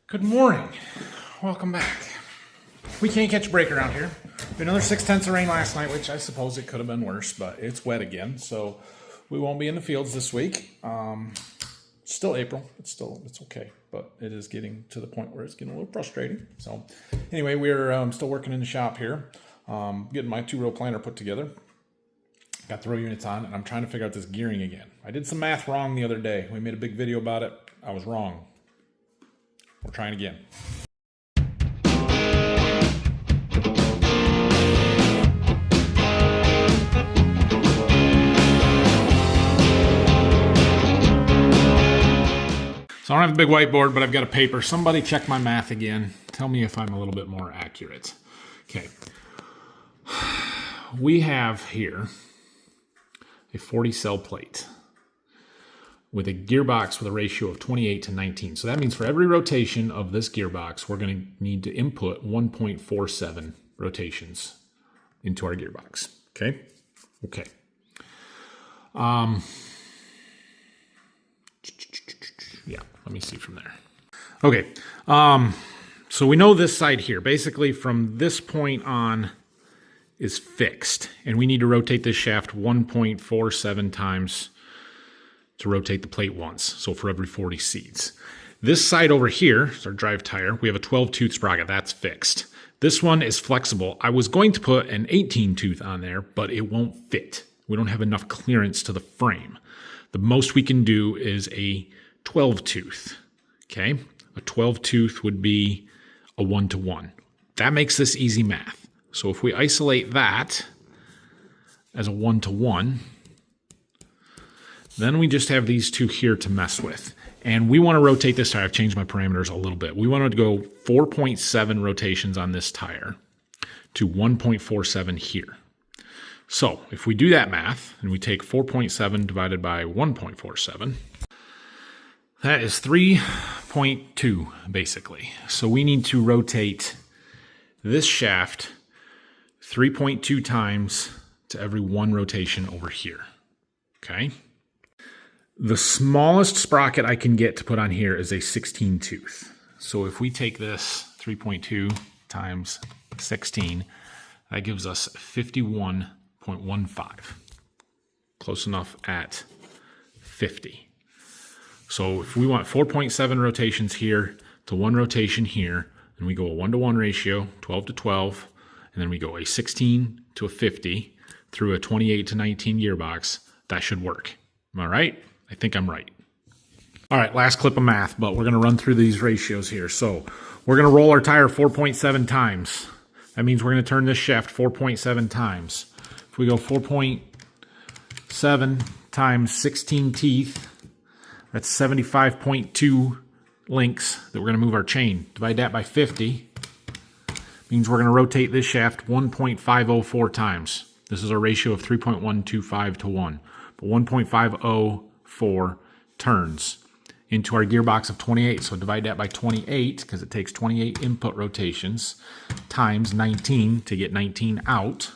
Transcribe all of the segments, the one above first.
Good morning. Welcome back. We can't catch a break around here. We had another 6/10 of rain last night, which I suppose it could have been worse, but it's wet again, so we won't be in the fields this week. Still April. It's okay, but it is getting to the point where it's getting a little frustrating. So anyway, we're still working in the shop here, getting my 2-row planter put together. Got the row units on, and I'm trying to figure out this gearing again. I did some math wrong the other day. We made a big video about it. I was wrong. We're trying again. So I don't have a big whiteboard, but I've got a paper. Somebody check my math again. Tell me if I'm a little bit more accurate. Okay. We have here a 40-cell plate with a gearbox with a ratio of 28 to 19. So that means for every rotation of this gearbox, we're going to need to input 1.47 rotations into our gearbox. Okay? Okay. Yeah, let me see from there. Okay. So we know this side here, basically from this point on, is fixed. And we need to rotate this shaft 1.47 times to rotate the plate once, so for every 40 seeds. This side over here is our drive tire. We have a 12-tooth sprocket. That's fixed. This one is flexible. I was going to put an 18-tooth on there, but it won't fit. We don't have enough clearance to the frame. The most we can do is a 12-tooth, okay? A 12-tooth would be a 1-to-1. That makes this easy math. So if we isolate that as a 1-to-1, then we just have these two here to mess with. And we want to rotate this tire. I've changed my parameters a little bit. We want to go 4.7 rotations on this tire to 1.47 here. So if we do that math, and we take 4.7 divided by 1.47, that is 3.2, basically. So we need to rotate this shaft 3.2 times to every one rotation over here, okay? The smallest sprocket I can get to put on here is a 16-tooth. So if we take this 3.2 times 16, that gives us 51.15. Close enough at 50. So if we want 4.7 rotations here to one rotation here, and we go a 1-to-1 ratio, 12 to 12, and then we go a 16 to a 50 through a 28 to 19 gearbox, that should work. Am I right? I think I'm right. All right, last clip of math, but we're going to run through these ratios here. So we're going to roll our tire 4.7 times. That means we're going to turn this shaft 4.7 times. If we go 4.7 times 16 teeth, that's 75.2 links that we're going to move our chain. Divide that by 50. Means we're going to rotate this shaft 1.504 times. This is a ratio of 3.125 to 1. But 1.504 turns into our gearbox of 28. So divide that by 28, because it takes 28 input rotations, times 19 to get 19 out,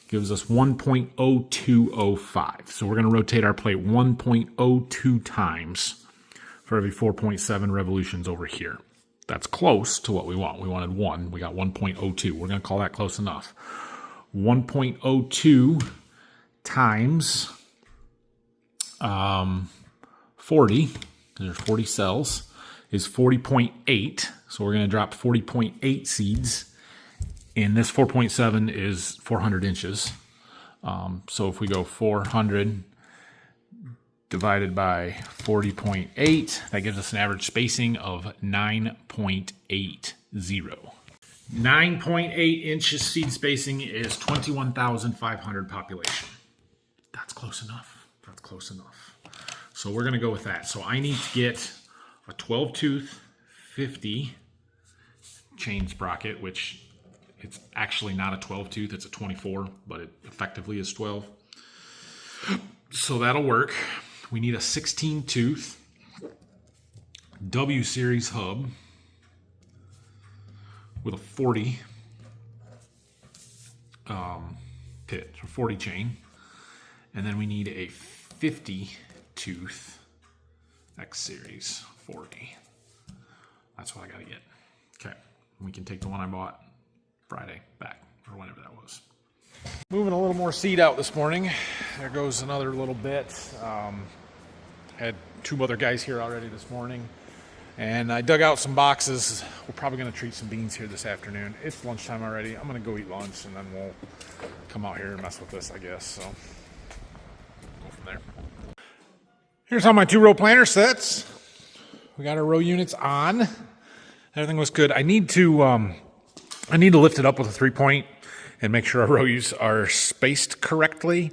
gives us 1.0205. So we're going to rotate our plate 1.02 times for every 4.7 revolutions over here. That's close to what we want. We wanted 1. We got 1.02. We're going to call that close enough. 1.02 times 40, because there's 40 cells, is 40.8. So we're going to drop 40.8 seeds. And this 4.7 is 400 inches. So if we go 400 divided by 40.8, that gives us an average spacing of 9.80. 9.8 inches seed spacing is 21,500 population. That's close enough. That's close enough. So we're going to go with that. So I need to get a 12-tooth 50 chain sprocket, which it's actually not a 12-tooth, it's a 24, but it effectively is 12. So that'll work. We need a 16-tooth W series hub with a 40 pit, or 40 chain. And then we need a 50 tooth X series 40. That's what I got to get. Okay, we can take the one I bought Friday back, or whenever that was. Moving a little more seed out this morning. There goes another little bit. Had 2 other guys here already this morning. And I dug out some boxes. We're probably going to treat some beans here this afternoon. It's lunchtime already. I'm going to go eat lunch, and then we'll come out here and mess with this, I guess. So, go from there. Here's how my 2-row planter sits. We got our row units on. Everything was good. I need to lift it up with a 3-point and make sure our rows are spaced correctly.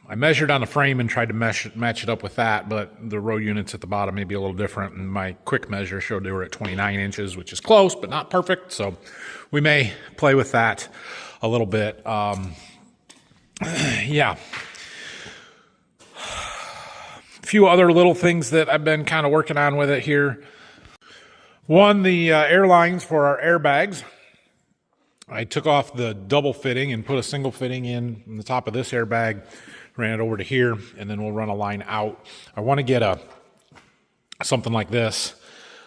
I measured on the frame and tried to match it up with that, but the row units at the bottom may be a little different, and my quick measure showed they were at 29 inches, which is close, but not perfect, so we may play with that a little bit. Yeah. A few other little things that I've been kind of working on with it here. One, the air lines for our airbags. I took off the double fitting and put a single fitting in the top of this airbag, ran it over to here, and then we'll run a line out. I want to get something like this,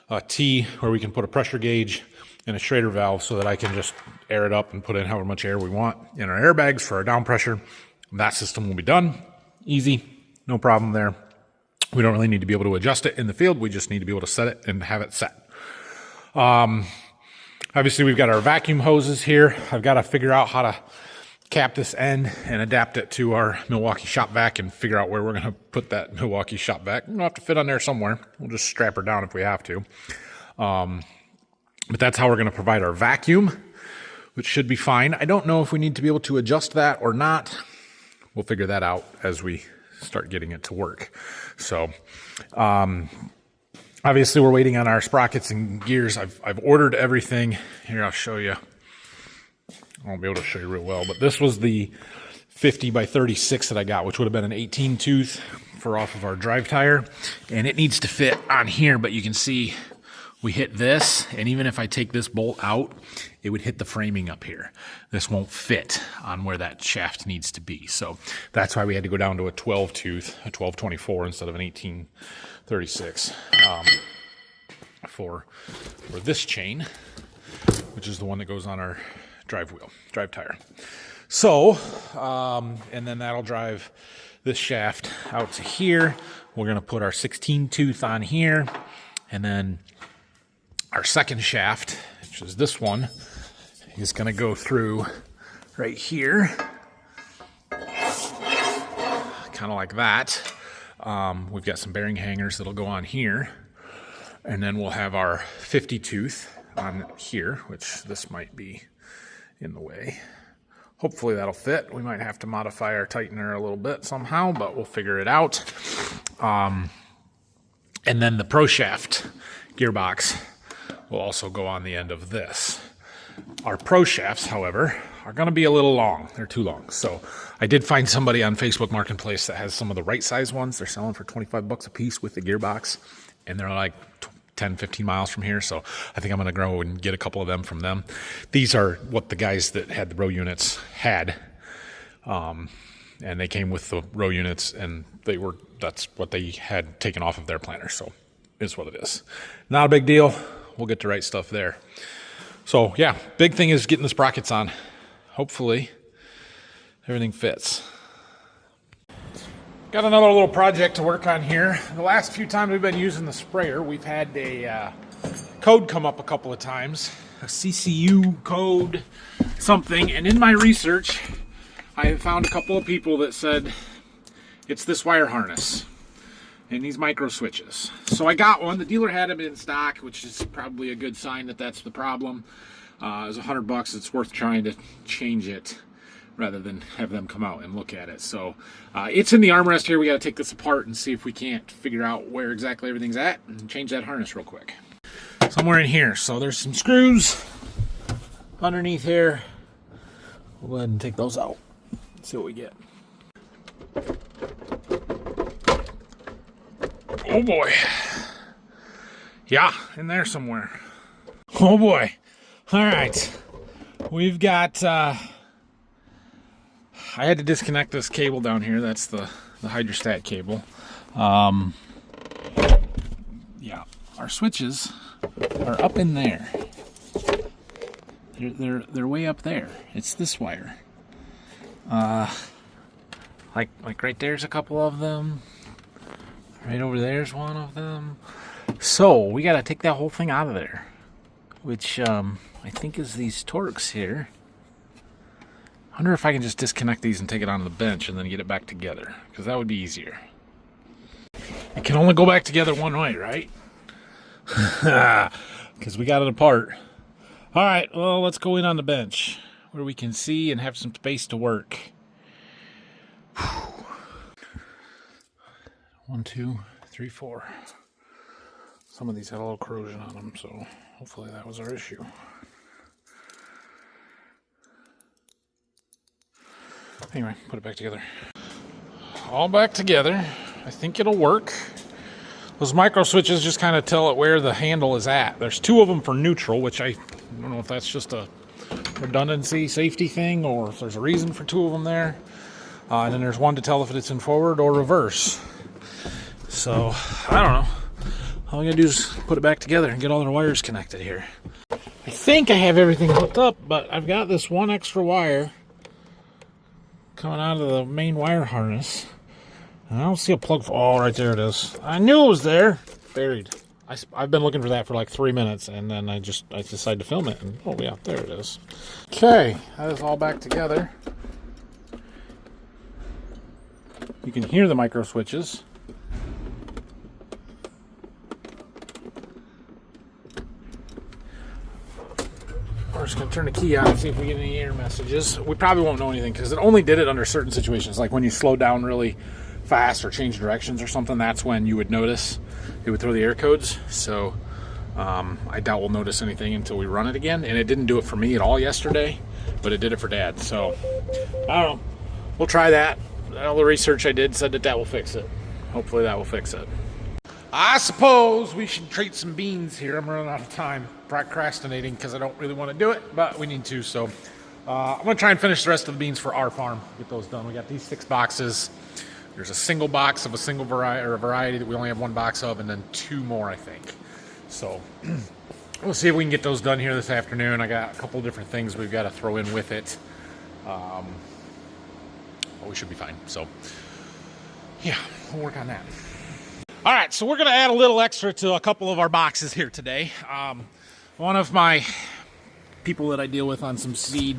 a T where we can put a pressure gauge and a Schrader valve so that I can just air it up and put in however much air we want in our airbags for our down pressure. That system will be done. Easy, no problem there. We don't really need to be able to adjust it in the field. We just need to be able to set it and have it set. Obviously, we've got our vacuum hoses here. I've got to figure out how to cap this end and adapt it to our Milwaukee shop vac and figure out where we're going to put that Milwaukee shop vac. We'll have to fit on there somewhere. We'll just strap her down if we have to. But that's how we're going to provide our vacuum, which should be fine. I don't know if we need to be able to adjust that or not. We'll figure that out as we start getting it to work. So, obviously, we're waiting on our sprockets and gears. I've ordered everything. Here, I'll show you. I won't be able to show you real well, but this was the 50 by 36 that I got, which would have been an 18 tooth for off of our drive tire. And it needs to fit on here, but you can see we hit this, and even if I take this bolt out, it would hit the framing up here. This won't fit on where that shaft needs to be. So that's why we had to go down to a 12 tooth, a 1224 instead of an 1836 for this chain, which is the one that goes on our drive tire. So, and then that'll drive this shaft out to here. We're going to put our 16 tooth on here, and then our second shaft, which is this one, is going to go through right here, kind of like that. We've got some bearing hangers that'll go on here, and then we'll have our 50 tooth on here, which this might be in the way. Hopefully that'll fit. We might have to modify our tightener a little bit somehow, but we'll figure it out. And then the Pro Shaft gearbox will also go on the end of this. Our Pro Shafts, however, are going to be a little long. They're too long. So I did find somebody on Facebook Marketplace that has some of the right size ones. They're selling for 25 bucks a piece with the gearbox, and they're like 10, 15 miles from here. So I think I'm going to go and get a couple of them from them. These are what the guys that had the row units had. And they came with the row units, and that's what they had taken off of their planter. So it's what it is. Not a big deal. We'll get the right stuff there. So yeah, big thing is getting the sprockets on. Hopefully everything fits. Got another little project to work on here. The last few times we've been using the sprayer, we've had a code come up a couple of times, a CCU code, something. And in my research, I have found a couple of people that said it's this wire harness and these micro switches. So I got one. The dealer had them in stock, which is probably a good sign that that's the problem. It was $100. It's worth trying to change it rather than have them come out and look at it. So it's in the armrest here. We got to take this apart and see if we can't figure out where exactly everything's at and change that harness real quick. Somewhere in here. So there's some screws underneath here. We'll go ahead and take those out. Let's see what we get. Oh boy. Yeah, in there somewhere. Oh boy. All right. We've got, I had to disconnect this cable down here. That's the hydrostat cable. Yeah, our switches are up in there. They're way up there. It's this wire. Like right there's a couple of them. Right over there's one of them. So we gotta take that whole thing out of there, which I think is these Torx here. I wonder if I can just disconnect these and take it onto the bench and then get it back together, because that would be easier. It can only go back together one way, right? Because we got it apart. All right, well, let's go in on the bench where we can see and have some space to work. 1, 2, 3, 4. Some of these had a little corrosion on them, so hopefully that was our issue. Anyway, put it back together. All back together. I think it'll work. Those micro switches just kind of tell it where the handle is at. There's 2 of them for neutral, which I don't know if that's just a redundancy safety thing or if there's a reason for 2 of them there. And then there's 1 to tell if it's in forward or reverse. So, I don't know. All we gotta do is put it back together and get all the wires connected here. I think I have everything hooked up, but I've got this 1 extra wire coming out of the main wire harness. And I don't see a plug for... Oh, right there it is. I knew it was there. Buried. I've been looking for that for like 3 minutes, and then I decided to film it. And, oh, yeah, there it is. Okay, that is all back together. You can hear the micro switches. We're just going to turn the key on and see if we get any error messages. We probably won't know anything because it only did it under certain situations, like when you slow down really fast or change directions or something. That's when you would notice it would throw the error codes. So I doubt we'll notice anything until we run it again. And it didn't do it for me at all yesterday, but it did it for Dad. So I don't know. We'll try that. All the research I did said that will fix it. Hopefully that will fix it. I suppose we should treat some beans here. I'm running out of time procrastinating because I don't really want to do it, but we need to. So I'm going to try and finish the rest of the beans for our farm. Get those done. We got these 6 boxes. There's a single box of a single variety, or a variety that we only have 1 box of, and then 2 more, I think. So we'll see if we can get those done here this afternoon. I got a couple different things we've got to throw in with it. But we should be fine. So yeah, we'll work on that. All right, so we're going to add a little extra to a couple of our boxes here today. One of my people that I deal with on some seed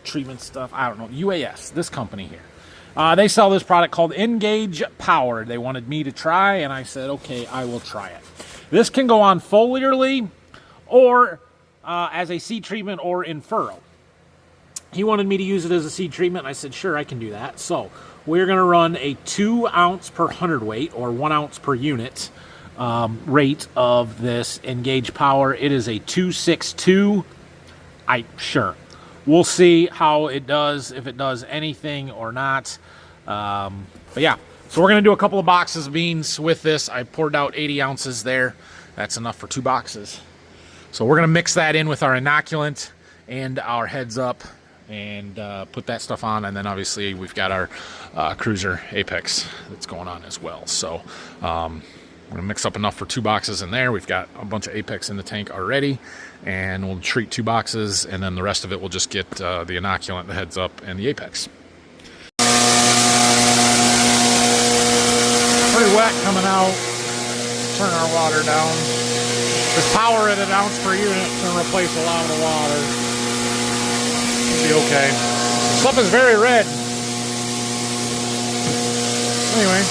treatment stuff, I don't know, UAS, this company here. They sell this product called Engage Power. They wanted me to try, and I said, okay, I will try it. This can go on foliarly or as a seed treatment or in furrow. He wanted me to use it as a seed treatment, and I said, sure, I can do that. So we're going to run a 2 ounce per hundredweight or 1 ounce per unit rate of this Engage Power. It is a 262. Sure. We'll see how it does, if it does anything or not. But yeah, so we're going to do a couple of boxes of beans with this. I poured out 80 ounces there. That's enough for 2 boxes. So we're going to mix that in with our inoculant and our heads up and put that stuff on. And then obviously we've got our Cruiser Apex that's going on as well. So we're going to mix up enough for 2 boxes in there. We've got a bunch of Apex in the tank already, and we'll treat 2 boxes, and then the rest of it we'll just get the inoculant, the heads up, and the Apex. Pretty wet coming out. Turn our water down. This power at 1 ounce per unit is going to replace a lot of the water. It'll be okay. Stuff is very red. Anyway,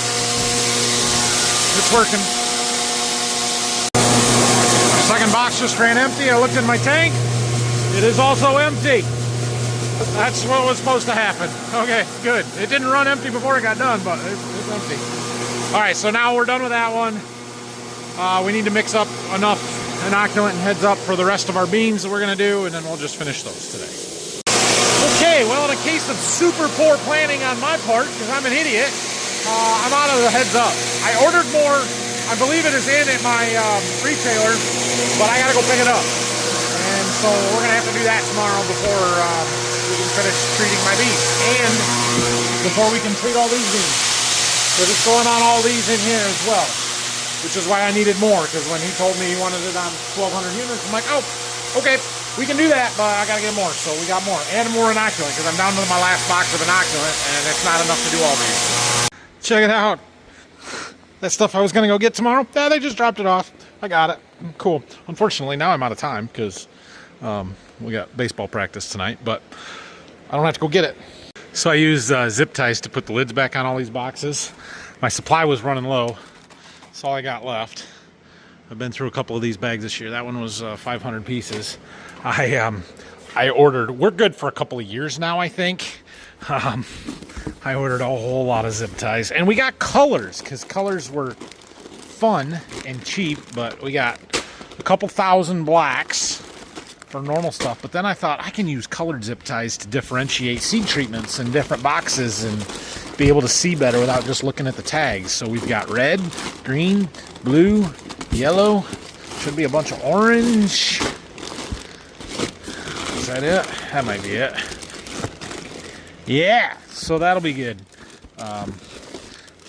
it's working. The second box just ran empty. I looked in my tank. It is also empty. That's what was supposed to happen. Okay, good. It didn't run empty before it got done, but it's empty. All right, so now we're done with that one. We need to mix up enough inoculant and heads up for the rest of our beans that we're going to do, and then we'll just finish those today. Okay, well, in a case of super poor planning on my part, because I'm an idiot, I'm out of the heads up. I ordered more. I believe it is in at my retailer, but I got to go pick it up. And so we're going to have to do that tomorrow before we can finish treating my beans, and before we can treat all these beans. So just going on all these in here as well. which is why I needed more, because when he told me he wanted it on 1,200 units, I'm like, oh, okay, we can do that, but I gotta get more. So we got more, and more inoculant, because I'm down to my last box of inoculant, and it's not enough to do all these. Check it out. That stuff I was gonna go get tomorrow, yeah, they just dropped it off. I got it. Cool. Unfortunately, now I'm out of time, because we got baseball practice tonight, but I don't have to go get it. So I used zip ties to put the lids back on all these boxes. My supply was running low. That's all I got left. I've been through a couple of these bags this year. That one was 500 pieces. I ordered, we're good for a couple of years now, I think. I ordered a whole lot of zip ties. And we got colors, because colors were fun and cheap, but we got a couple thousand blacks for normal stuff. But then I thought I can use colored zip ties to differentiate seed treatments in different boxes and be able to see better without just looking at the tags. So we've got red, green, blue, yellow, should be a bunch of orange. Is that it? That might be it. Yeah, so that'll be good.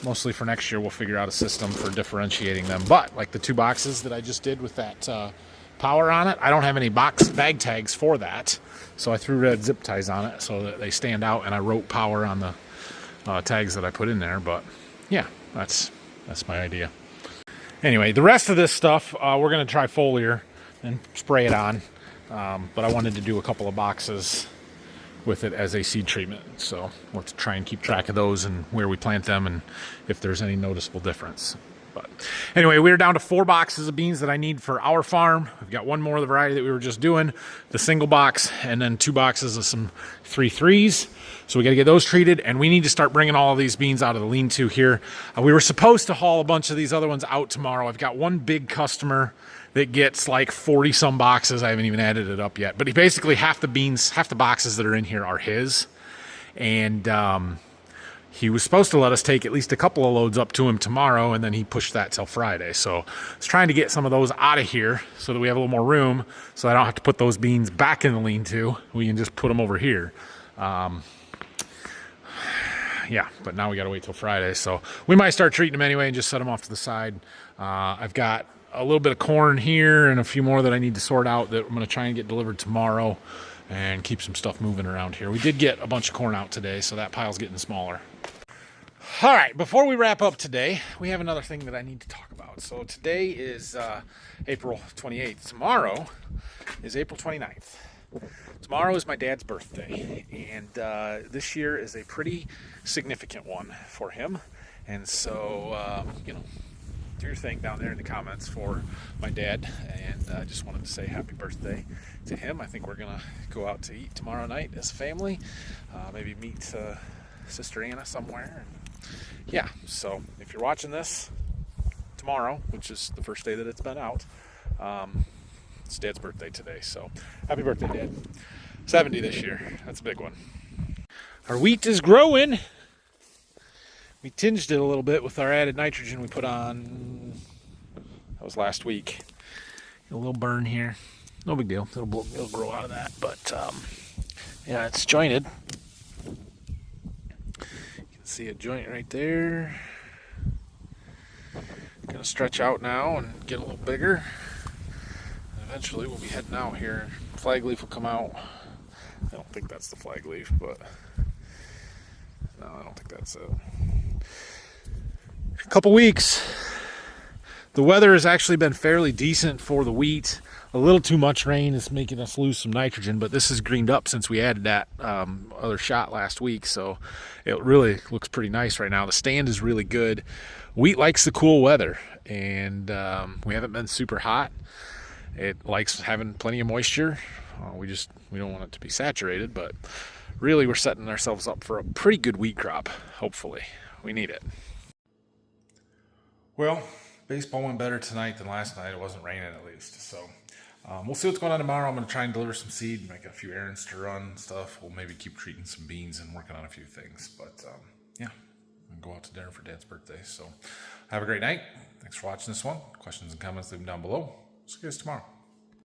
Mostly for next year, we'll figure out a system for differentiating them. But like the 2 boxes that I just did with that power on it, I don't have any bag tags for that. So I threw red zip ties on it so that they stand out, and I wrote power on the tags that I put in there. But yeah, that's my idea. Anyway, the rest of this stuff, we're going to try foliar and spray it on. But I wanted to do a couple of boxes with it as a seed treatment. So we'll have to try and keep track of those and where we plant them and if there's any noticeable difference. But anyway, we're down to 4 boxes of beans that I need for our farm. We've got 1 more of the variety that we were just doing, the single box, and then 2 boxes of some 3-3s. So we got to get those treated, and we need to start bringing all of these beans out of the lean-to here. We were supposed to haul a bunch of these other ones out tomorrow. I've got one big customer that gets like 40 some boxes. I haven't even added it up yet, but he basically half the boxes that are in here are his. And he was supposed to let us take at least a couple of loads up to him tomorrow, and then he pushed that till Friday. So I was trying to get some of those out of here so that we have a little more room, so I don't have to put those beans back in the lean-to. We can just put them over here. Yeah, but now we got to wait till Friday. So we might start treating them anyway and just set them off to the side. I've got a little bit of corn here and a few more that I need to sort out that I'm going to try and get delivered tomorrow and keep some stuff moving around here. We did get a bunch of corn out today, so that pile's getting smaller. All right, before we wrap up today, we have another thing that I need to talk about. So today is April 28th. Tomorrow is April 29th. Tomorrow is my dad's birthday, and this year is a pretty significant one for him. And so, do your thing down there in the comments for my dad, and I just wanted to say happy birthday to him. I think we're gonna go out to eat tomorrow night as a family, maybe meet Sister Anna somewhere. And yeah, so if you're watching this tomorrow, which is the first day that it's been out, it's Dad's birthday today, so happy birthday, Dad. 70 this year. That's a big one. Our wheat is growing. We tinged it a little bit with our added nitrogen we put on. That was last week. A little burn here. No big deal. It'll grow out of that. But yeah, it's jointed. You can see a joint right there. Gonna stretch out now and get a little bigger. And eventually we'll be heading out here. Flag leaf will come out. I don't think that's the flag leaf, but no, I don't think that's it. A couple weeks. The weather has actually been fairly decent for the wheat. A little too much rain is making us lose some nitrogen, but this has greened up since we added that other shot last week, so it really looks pretty nice right now. The stand is really good. Wheat likes the cool weather, and we haven't been super hot. It likes having plenty of moisture. We don't want it to be saturated, but really we're setting ourselves up for a pretty good wheat crop, hopefully. We need it. Well, baseball went better tonight than last night. It wasn't raining at least, so we'll see what's going on tomorrow. I'm going to try and deliver some seed, make a few errands to run and stuff. We'll maybe keep treating some beans and working on a few things, but yeah, I'm going to go out to dinner for Dad's birthday. So have a great night. Thanks for watching this one. Questions and comments, leave them down below. See you guys tomorrow.